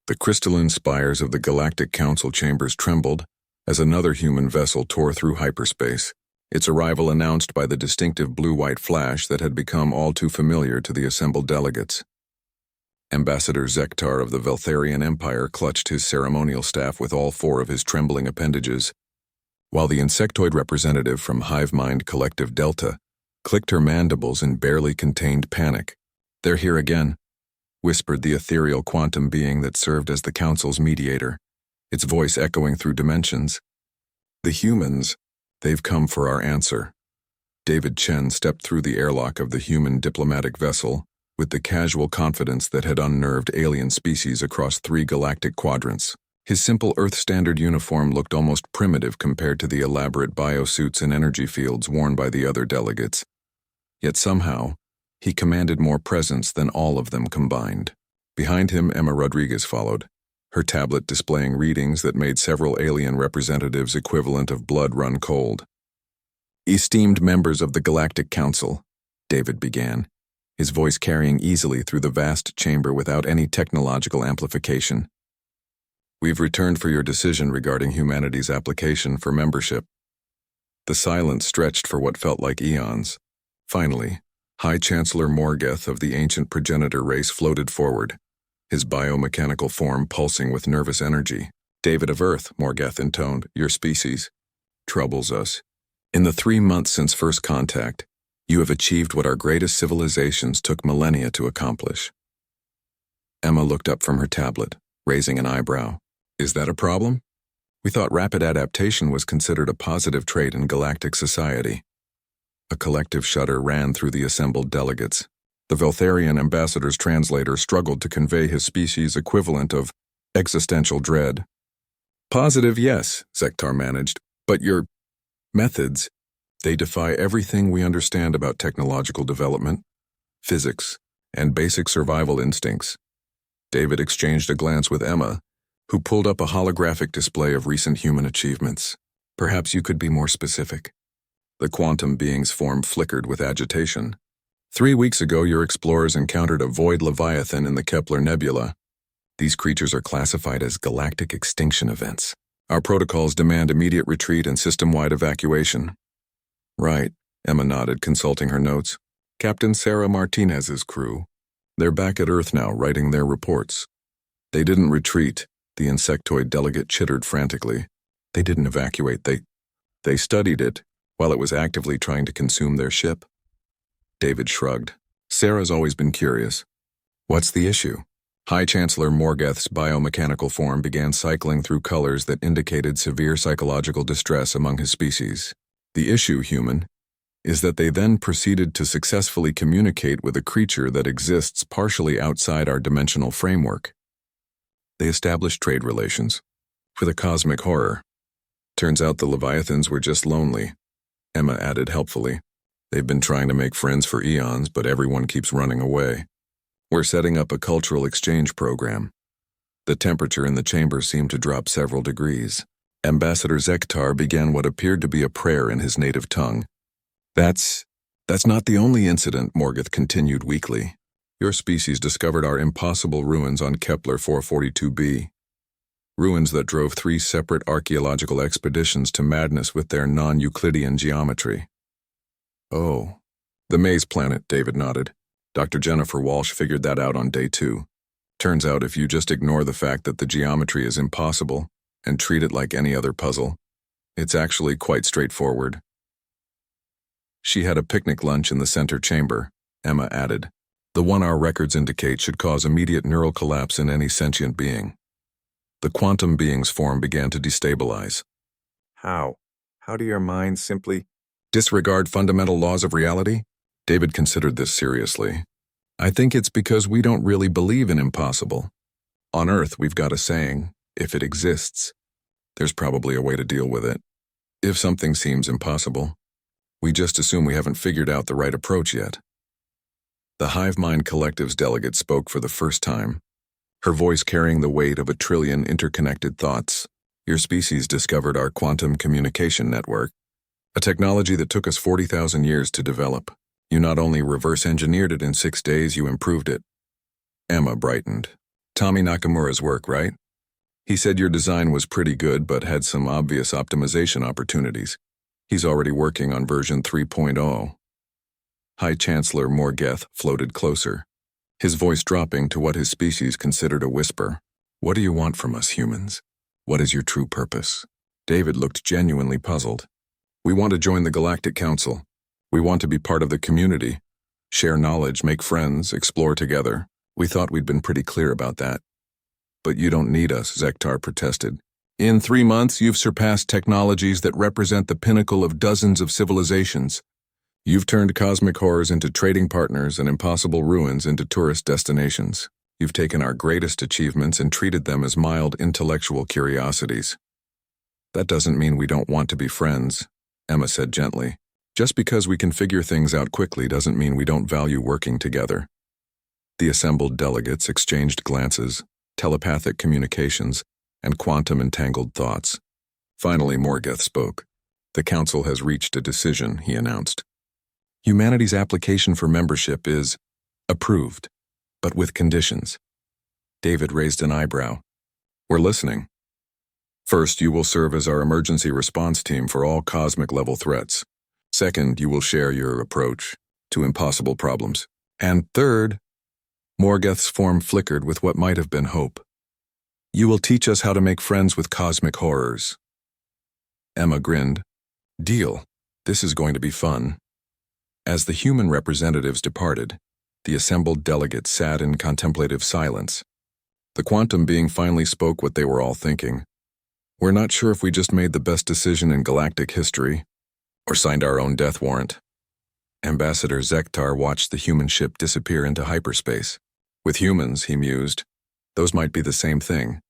The crystalline spires of the Galactic Council chambers trembled as another human vessel tore through hyperspace, its arrival announced by the distinctive blue-white flash that had become all too familiar to the assembled delegates. Ambassador Zektar of the Veltharian Empire clutched his ceremonial staff with all four of his trembling appendages, while the insectoid representative from Hivemind Collective Delta clicked her mandibles in barely contained panic. "They're here again," whispered the ethereal quantum being that served as the Council's mediator, its voice echoing through dimensions. "The humans, they've come for our answer." David Chen stepped through the airlock of the human diplomatic vessel with the casual confidence that had unnerved alien species across 3 galactic quadrants. His simple Earth-standard uniform looked almost primitive compared to the elaborate biosuits and energy fields worn by the other delegates. Yet somehow, he commanded more presence than all of them combined. Behind him, Emma Rodriguez followed, her tablet displaying readings that made several alien representatives equivalent of blood run cold. "Esteemed members of the Galactic Council," David began, his voice carrying easily through the vast chamber without any technological amplification. "We've returned for your decision regarding humanity's application for membership." The silence stretched for what felt like eons. Finally, High Chancellor Morgeth of the ancient progenitor race floated forward, his biomechanical form pulsing with nervous energy. "David of Earth," Morgeth intoned, "your species troubles us. In the 3 months since first contact, you have achieved what our greatest civilizations took millennia to accomplish." Emma looked up from her tablet, raising an eyebrow. "Is that a problem? We thought rapid adaptation was considered a positive trait in galactic society." A collective shudder ran through the assembled delegates. The Veltharian ambassador's translator struggled to convey his species' equivalent of existential dread. "Positive, yes," Zektar managed, "but your methods, they defy everything we understand about technological development, physics, and basic survival instincts." David exchanged a glance with Emma, who pulled up a holographic display of recent human achievements. "Perhaps you could be more specific." The quantum being's form flickered with agitation. 3 weeks ago, your explorers encountered a void leviathan in the Kepler Nebula. These creatures are classified as galactic extinction events. Our protocols demand immediate retreat and system-wide evacuation." "Right," Emma nodded, consulting her notes. "Captain Sarah Martinez's crew. They're back at Earth now, writing their reports." "They didn't retreat," the insectoid delegate chittered frantically. "They didn't evacuate, they studied it while it was actively trying to consume their ship." David shrugged. "Sarah's always been curious." "What's the issue?" High Chancellor Morgeth's biomechanical form began cycling through colors that indicated severe psychological distress among his species. "The issue, human, is that they then proceeded to successfully communicate with a creature that exists partially outside our dimensional framework. They established trade relations with a cosmic horror. Turns out the Leviathans were just lonely," Emma added helpfully. "They've been trying to make friends for eons, but everyone keeps running away. We're setting up a cultural exchange program." The temperature in the chamber seemed to drop several degrees. Ambassador Zektar began what appeared to be a prayer in his native tongue. That's not the only incident," Morgeth continued weakly. "Your species discovered our impossible ruins on Kepler 442b. Ruins that drove 3 separate archaeological expeditions to madness with their non-Euclidean geometry." "Oh, the maze planet," David nodded. "Dr. Jennifer Walsh figured that out on day 2. Turns out if you just ignore the fact that the geometry is impossible and treat it like any other puzzle, it's actually quite straightforward." "She had a picnic lunch in the center chamber," Emma added. "The one our records indicate should cause immediate neural collapse in any sentient being." The quantum being's form began to destabilize. "How? How do your minds simply disregard fundamental laws of reality?" David considered this seriously. "I think it's because we don't really believe in impossible. On Earth, we've got a saying, if it exists, there's probably a way to deal with it. If something seems impossible, we just assume we haven't figured out the right approach yet." The Hivemind Collective's delegate spoke for the first time, her voice carrying the weight of 1,000,000,000,000 interconnected thoughts. "Your species discovered our quantum communication network, a technology that took us 40,000 years to develop. You not only reverse-engineered it in 6 days, you improved it." Emma brightened. Tommy Nakamura's work, right? He said your design was pretty good but had some obvious optimization opportunities. He's already working on version 3.0. High Chancellor Morgeth floated closer, his voice dropping to what his species considered a whisper. What do you want from us humans? What is your true purpose? David looked genuinely puzzled. We want to join the Galactic Council. We want to be part of the community. Share knowledge, make friends, explore together. We thought we'd been pretty clear about that. But you don't need us, Zektar protested. In 3 months, you've surpassed technologies that represent the pinnacle of dozens of civilizations. You've turned cosmic horrors into trading partners and impossible ruins into tourist destinations. You've taken our greatest achievements and treated them as mild intellectual curiosities. That doesn't mean we don't want to be friends, Emma said gently. Just because we can figure things out quickly doesn't mean we don't value working together. The assembled delegates exchanged glances, telepathic communications, and quantum-entangled thoughts. Finally, Morgeth spoke. The Council has reached a decision, he announced. Humanity's application for membership is approved, but with conditions. David raised an eyebrow. We're listening. First, you will serve as our emergency response team for all cosmic-level threats. Second, you will share your approach to impossible problems. And third, Morgeth's form flickered with what might have been hope. You will teach us how to make friends with cosmic horrors. Emma grinned. Deal. This is going to be fun. As the human representatives departed, the assembled delegates sat in contemplative silence. The quantum being finally spoke what they were all thinking. We're not sure if we just made the best decision in galactic history, or signed our own death warrant. Ambassador Zektar watched the human ship disappear into hyperspace. With humans, he mused, those might be the same thing.